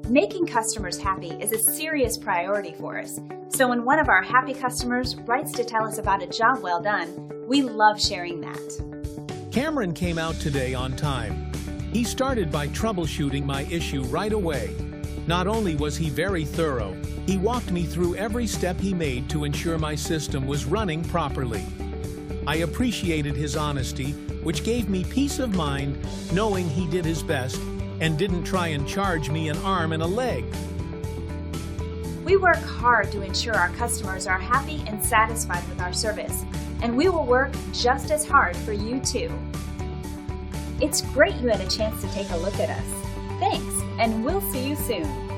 Making customers happy is a serious priority for us. So when one of our happy customers writes to tell us about a job well done, we love sharing that. Cameron came out today on time. He started by troubleshooting my issue right away. Not only was he very thorough, he walked me through every step he made to ensure my system was running properly. I appreciated his honesty, which gave me peace of mind knowing he did his best and didn't try and charge me an arm and a leg. We work hard to ensure our customers are happy and satisfied with our service, and we will work just as hard for you too. It's great you had a chance to take a look at us. Thanks, and we'll see you soon.